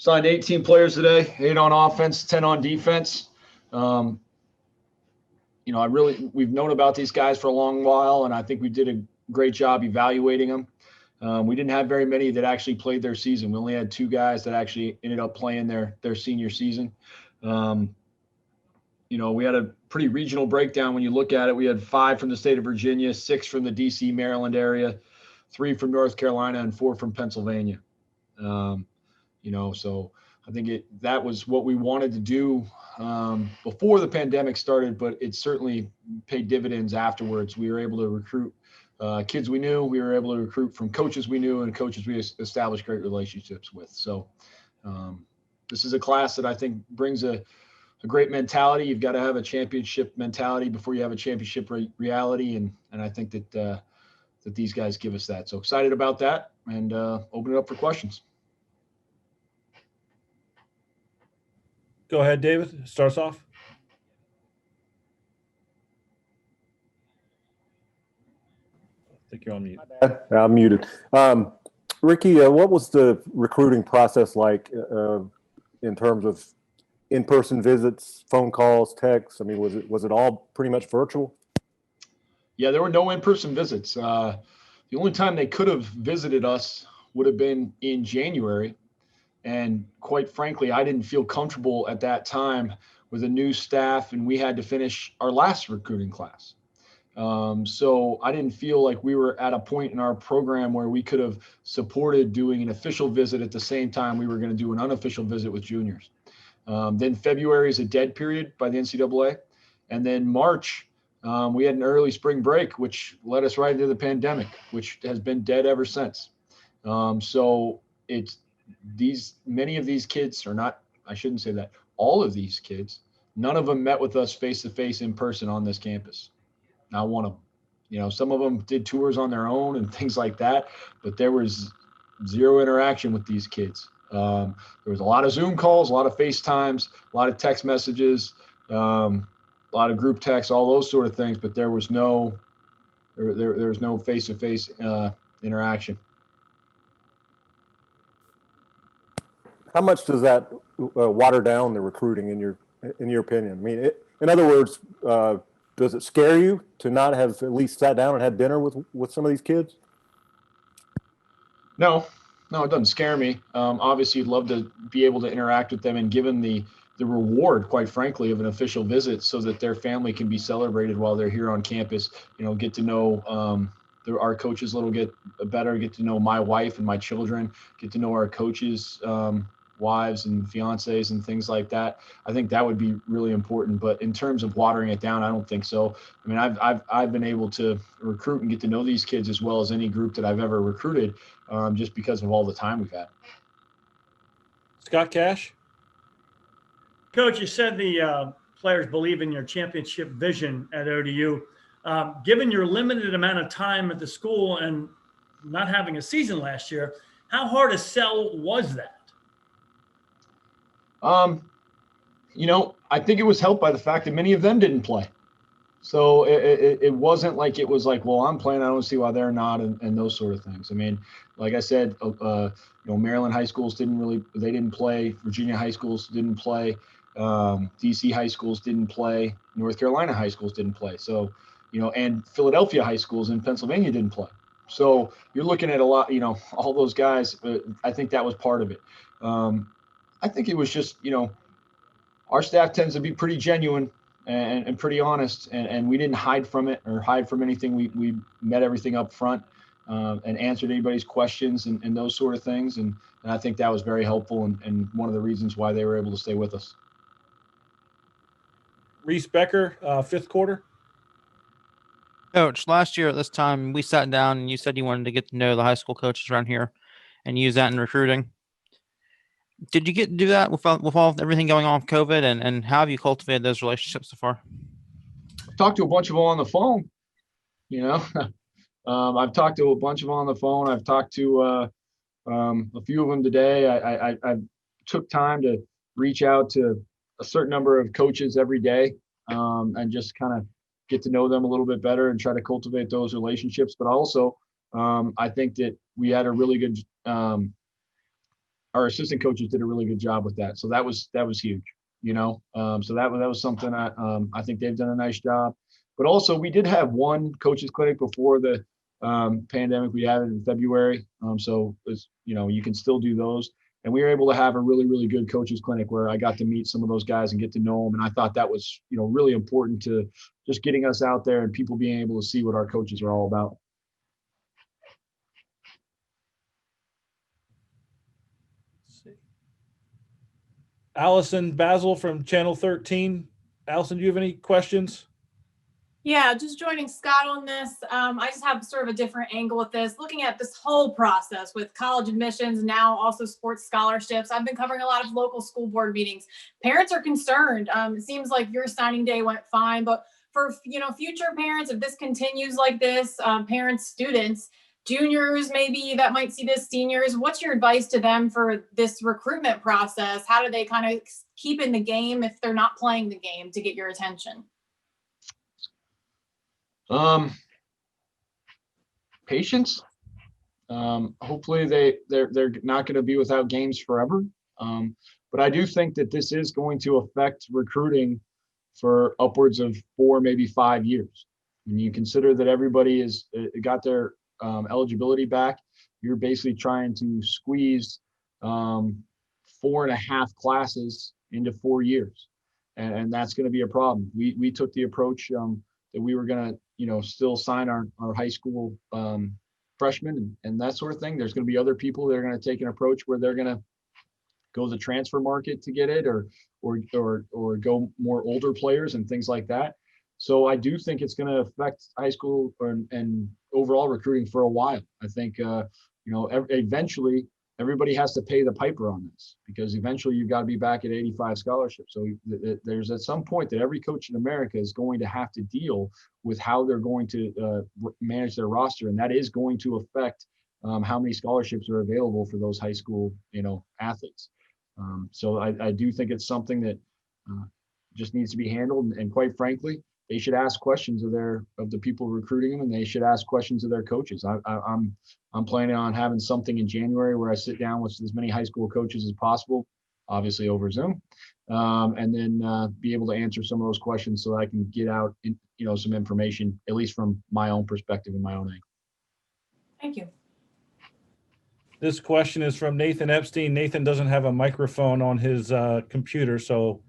Signed 18 players today, 8 on offense, 10 on defense. We've known about these guys for a long while, and I think we did a great job evaluating them. We didn't have very many that actually played their season. We only had 2 guys that actually ended up playing their senior season. We had a pretty regional breakdown when you look at it. We had 5 from the state of Virginia, 6 from the DC, Maryland area, 3 from North Carolina, and 4 from Pennsylvania. So I think that was what we wanted to do before the pandemic started, but it certainly paid dividends afterwards. We were able to recruit kids we knew. We were able to recruit from coaches we knew and coaches we established great relationships with. So this is a class that I think brings a great mentality. You've got to have a championship mentality before you have a championship reality. And I think that these guys give us that. So excited about that, and open it up for questions. Go ahead, David. Starts off. I think you're on mute. I'm muted. Ricky, what was the recruiting process like in terms of in-person visits, phone calls, texts? I mean, was it all pretty much virtual? Yeah, there were no in-person visits. The only time they could have visited us would have been in January. And quite frankly, I didn't feel comfortable at that time with a new staff, and we had to finish our last recruiting class. So I didn't feel like we were at a point in our program where we could have supported doing an official visit at the same time we were going to do an unofficial visit with juniors. Then February is a dead period by the NCAA. And then March, we had an early spring break, which led us right into the pandemic, which has been dead ever since. So many of these kids are not, I shouldn't say that, all of these kids, none of them met with us face-to-face in person on this campus. Not one of them. Some of them did tours on their own and things like that, but there was zero interaction with these kids. There was a lot of Zoom calls, a lot of FaceTimes, a lot of text messages, a lot of group texts, all those sort of things, but there was no face-to-face interaction. How much does that water down the recruiting in your opinion? I mean, in other words, does it scare you to not have at least sat down and had dinner with some of these kids? No, it doesn't scare me. Obviously, you'd love to be able to interact with them and give them the reward, quite frankly, of an official visit so that their family can be celebrated while they're here on campus. Get to know our coaches a little bit better, get to know my wife and my children, get to know our coaches' wives and fiancés and things like that. I think that would be really important. But in terms of watering it down, I don't think so. I mean, I've been able to recruit and get to know these kids as well as any group that I've ever recruited, just because of all the time we've had. Scott Cash. Coach, you said the players believe in your championship vision at ODU. Given your limited amount of time at the school and not having a season last year, how hard a sell was that? I think it was helped by the fact that many of them didn't play. So it wasn't like it was like, well, I'm playing, I don't see why they're not, and those sort of things. I mean, like I said, Maryland high schools didn't play. Virginia high schools didn't play. DC high schools didn't play. North Carolina high schools didn't play. So, and Philadelphia high schools in Pennsylvania didn't play. So you're looking at a lot, all those guys. I think that was part of it. I think it was just, our staff tends to be pretty genuine and pretty honest, and we didn't hide from it or hide from anything. We met everything up front and answered anybody's questions and those sort of things. And I think that was very helpful and one of the reasons why they were able to stay with us. Reese Becker, fifth quarter. Coach, last year at this time, we sat down and you said you wanted to get to know the high school coaches around here and use that in recruiting. Did you get to do that with everything going on with COVID, and how have you cultivated those relationships so far? I've talked to a bunch of them on the phone. I've talked to a bunch of them on the phone. I've talked to a few of them today. I took time to reach out to a certain number of coaches every day and just kind of get to know them a little bit better and try to cultivate those relationships. But also, I think that we had a really good our assistant coaches did a really good job with that. So that was huge, you know. So that was something I think they've done a nice job. But also we did have one coaches clinic before the pandemic. We had it in February. So it's, you know, you can still do those. And we were able to have a really, really good coaches clinic where I got to meet some of those guys and get to know them. And I thought that was, you know, really important to just getting us out there and people being able to see what our coaches are all about. Let's see. Allison Basil from Channel 13. Allison, do you have any questions? Yeah, just joining Scott on this. I just have sort of a different angle with this, looking at this whole process with college admissions, now also sports scholarships. I've been covering a lot of local school board meetings. Parents are concerned. It seems like your signing day went fine, but for, you know, future parents, if this continues like this, parents, students, juniors maybe that might see this, seniors, what's your advice to them for this recruitment process? How do they kind of keep in the game if they're not playing the game to get your attention? Patience. Hopefully they're not going to be without games forever. But I do think that this is going to affect recruiting for upwards of 4, maybe 5 years. When you consider that everybody is got their eligibility back, you're basically trying to squeeze 4.5 classes into 4 years, and that's going to be a problem. We took the approach that we were going to, you know, still sign our high school freshmen and that sort of thing. There's going to be other people that are going to take an approach where they're going to go to the transfer market to get it, or go more older players and things like that. So I do think it's going to affect high school and overall recruiting for a while. I think you know, eventually everybody has to pay the piper on this, because eventually you've got to be back at 85 scholarships. So there's at some point that every coach in America is going to have to deal with how they're going to manage their roster. And that is going to affect how many scholarships are available for those high school, you know, athletes. So I do think it's something that just needs to be handled. And quite frankly, they should ask questions of the people recruiting them, and they should ask questions of their coaches. I'm planning on having something in January where I sit down with as many high school coaches as possible, obviously over Zoom, and then be able to answer some of those questions so that I can get out, you know, some information, at least from my own perspective and my own angle. Thank you. This question is from Nathan Epstein. Nathan doesn't have a microphone on his computer, so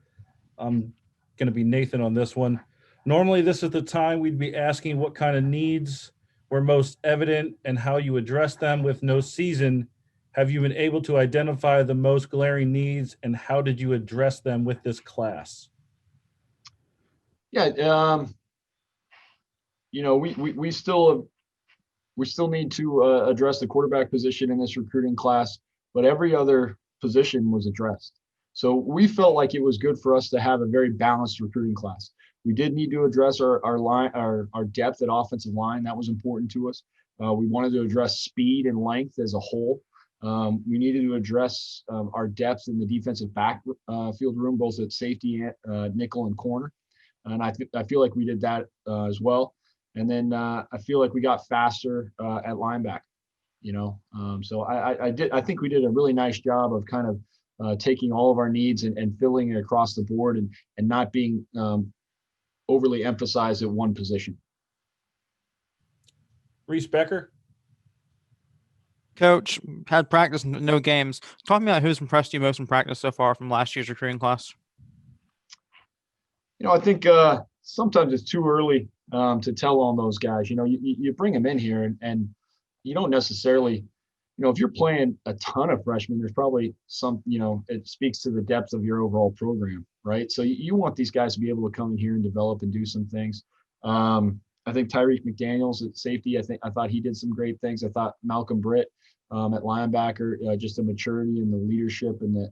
I'm going to be Nathan on this one. Normally, this is the time we'd be asking what kind of needs were most evident and how you address them. With no season, have you been able to identify the most glaring needs, and how did you address them with this class? Yeah, you know, we still need to address the quarterback position in this recruiting class, but every other position was addressed. So we felt like it was good for us to have a very balanced recruiting class. We did need to address our depth at offensive line. That was important to us. We wanted to address speed and length as a whole. We needed to address our depth in the defensive backfield room, both at safety, nickel, and corner. And I feel like we did that as well. And then I feel like we got faster at linebacker. You know, so I think we did a really nice job of kind of taking all of our needs and filling it across the board, and not being overly emphasized at one position. Reese Becker. Coach, had practice, no games. Talk to me about who's impressed you most in practice so far from last year's recruiting class. You know, I think sometimes it's too early to tell on those guys. You know, you bring them in here and you don't necessarily, you know, if you're playing a ton of freshmen, there's probably some, you know, it speaks to the depth of your overall program, right? So you want these guys to be able to come in here and develop and do some things. I think Tyreek McDaniels at safety, I thought he did some great things. I thought Malcolm Britt at linebacker, just the maturity and the leadership and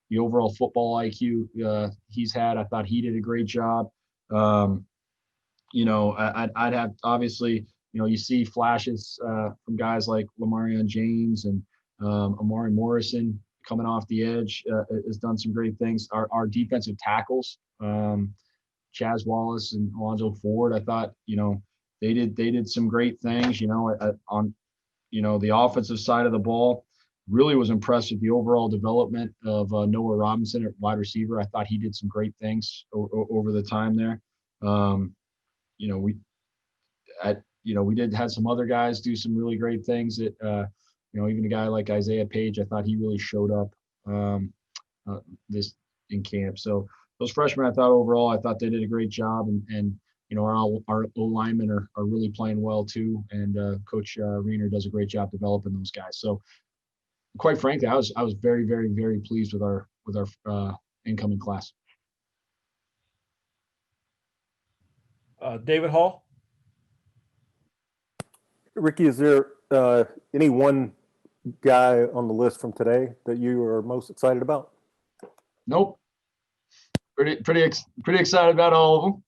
the overall football IQ he's had. I thought he did a great job. You know, I'd have, obviously, you know, you see flashes from guys like Lamarion James and Amari Morrison coming off the edge, has done some great things. Our defensive tackles, Chaz Wallace and Alonzo Ford, I thought, you know, they did some great things. You know, on, you know, the offensive side of the ball, really was impressed with the overall development of Noah Robinson at wide receiver. I thought he did some great things over the time there. You know, we did have some other guys do some really great things that, you know, even a guy like Isaiah Page, I thought he really showed up this in camp. So those freshmen, I thought overall, I thought they did a great job, and you know, our O linemen are really playing well too, and Coach Reiner does a great job developing those guys. So quite frankly, I was very, very, very pleased with our incoming class. David Hall. Ricky, is there any one guy on the list from today that you are most excited about? Nope. Pretty excited about all of them.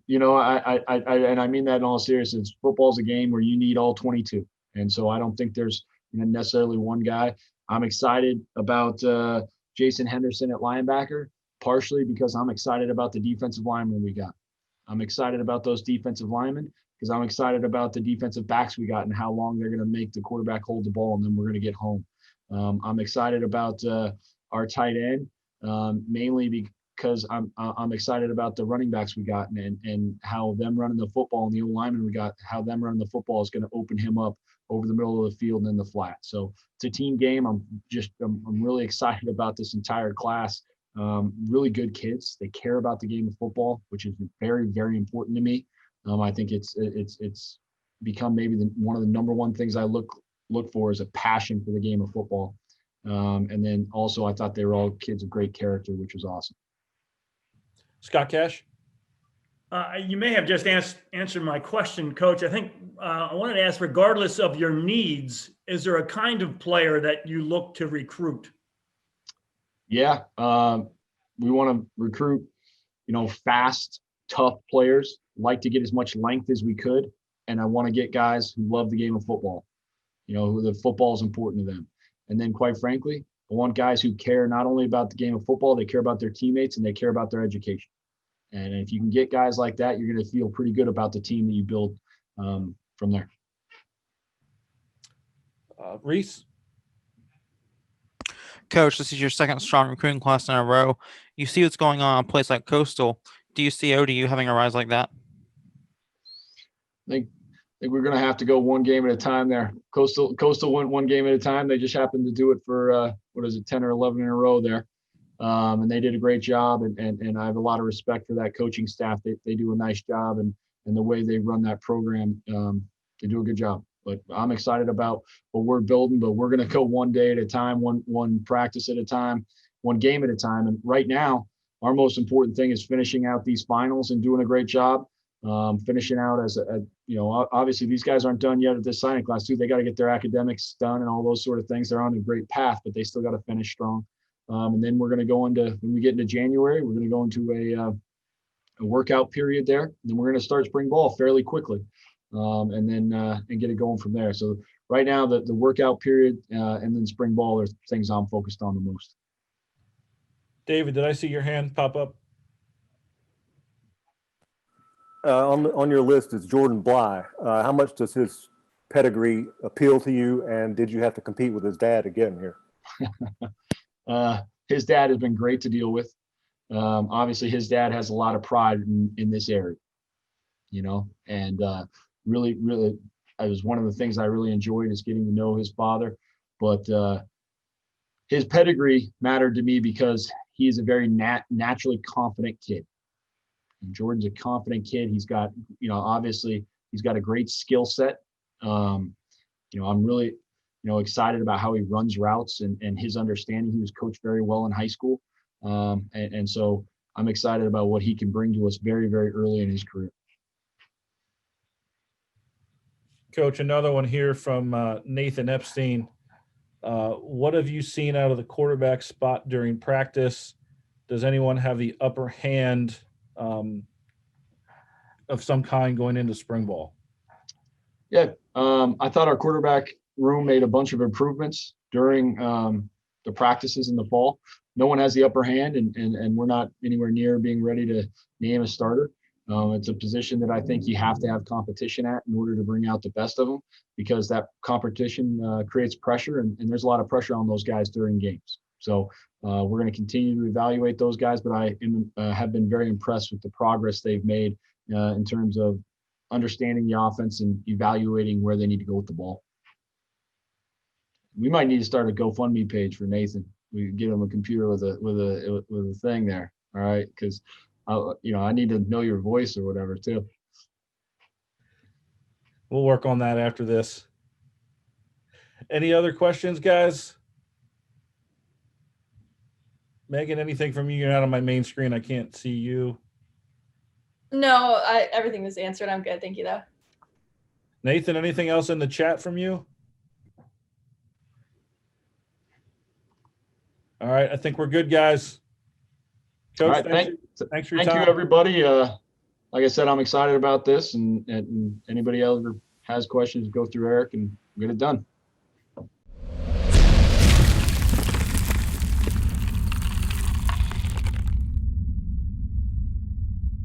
You know, I mean that in all seriousness. Football's a game where you need all 22, and so I don't think there's necessarily one guy. I'm excited about Jason Henderson at linebacker, partially because I'm excited about the defensive linemen we got. I'm excited about those defensive linemen because I'm excited about the defensive backs we got and how long they're going to make the quarterback hold the ball, and then we're going to get home. I'm excited about our tight end, mainly because I'm excited about the running backs we got and how them running the football, and the linemen we got, how them running the football is going to open him up over the middle of the field and in the flat. So it's a team game. I'm really excited about this entire class. Really good kids. They care about the game of football, which is very, very important to me. I think it's become maybe one of the number one things I look for is a passion for the game of football. And then also I thought they were all kids of great character, which was awesome. Scott Cash. You may have just answered my question, Coach. I think I wanted to ask, regardless of your needs, is there a kind of player that you look to recruit? Yeah, we want to recruit, fast, tough players, like to get as much length as we could. And I want to get guys who love the game of football, who the football is important to them. And then quite frankly, I want guys who care not only about the game of football, they care about their teammates and they care about their education. And if you can get guys like that, you're going to feel pretty good about the team that you build from there. Reese. Coach, this is your second strong recruiting class in a row. You see what's going on in a place like Coastal. Do you see ODU having a rise like that? I think we're going to have to go one game at a time there. Coastal went one game at a time. They just happened to do it for 10 or 11 in a row there. And they did a great job, and I have a lot of respect for that coaching staff. They do a nice job, and the way they run that program, they do a good job. But I'm excited about what we're building, but we're going to go one day at a time, one practice at a time, one game at a time. And right now, our most important thing is finishing out these finals and doing a great job. Finishing out obviously these guys aren't done yet at this signing class too. They got to get their academics done and all those sort of things. They're on a great path, but they still got to finish strong. And then we're going to go into, when we get into January, we're going to go into a workout period there. And then we're going to start spring ball fairly quickly, and get it going from there. So right now, the workout period and then spring ball are things I'm focused on the most. David, did I see your hand pop up? On your list is Jordan Bly. How much does his pedigree appeal to you, and did you have to compete with his dad again here? His dad has been great to deal with. Obviously his dad has a lot of pride in this area, and really, it was one of the things I really enjoyed is getting to know his father. But his pedigree mattered to me because he is a very naturally confident kid. And Jordan's a confident kid. He's got, obviously he's got a great skill set. I'm really, excited about how he runs routes and his understanding. He was coached very well in high school. And so I'm excited about what he can bring to us very, very early in his career. Coach, another one here from Nathan Epstein. What have you seen out of the quarterback spot during practice? Does anyone have the upper hand of some kind going into spring ball? Yeah, I thought our quarterback room made a bunch of improvements during the practices in the fall. No one has the upper hand, and we're not anywhere near being ready to name a starter. It's a position that I think you have to have competition at in order to bring out the best of them, because that competition creates pressure, and there's a lot of pressure on those guys during games. So we're going to continue to evaluate those guys, but I have been very impressed with the progress they've made in terms of understanding the offense and evaluating where they need to go with the ball. We might need to start a GoFundMe page for Nathan. We get him a computer with a thing there. All right, because I need to know your voice or whatever too. We'll work on that after this. Any other questions, guys? Megan, anything from you? You're not on my main screen. I can't see you. No, everything was answered. I'm good. Thank you, though. Nathan, anything else in the chat from you? All right, I think we're good, guys. Coach, All right, thanks for your thank time. you, everybody. Like I said, I'm excited about this, and anybody else has questions, go through Eric and get it done.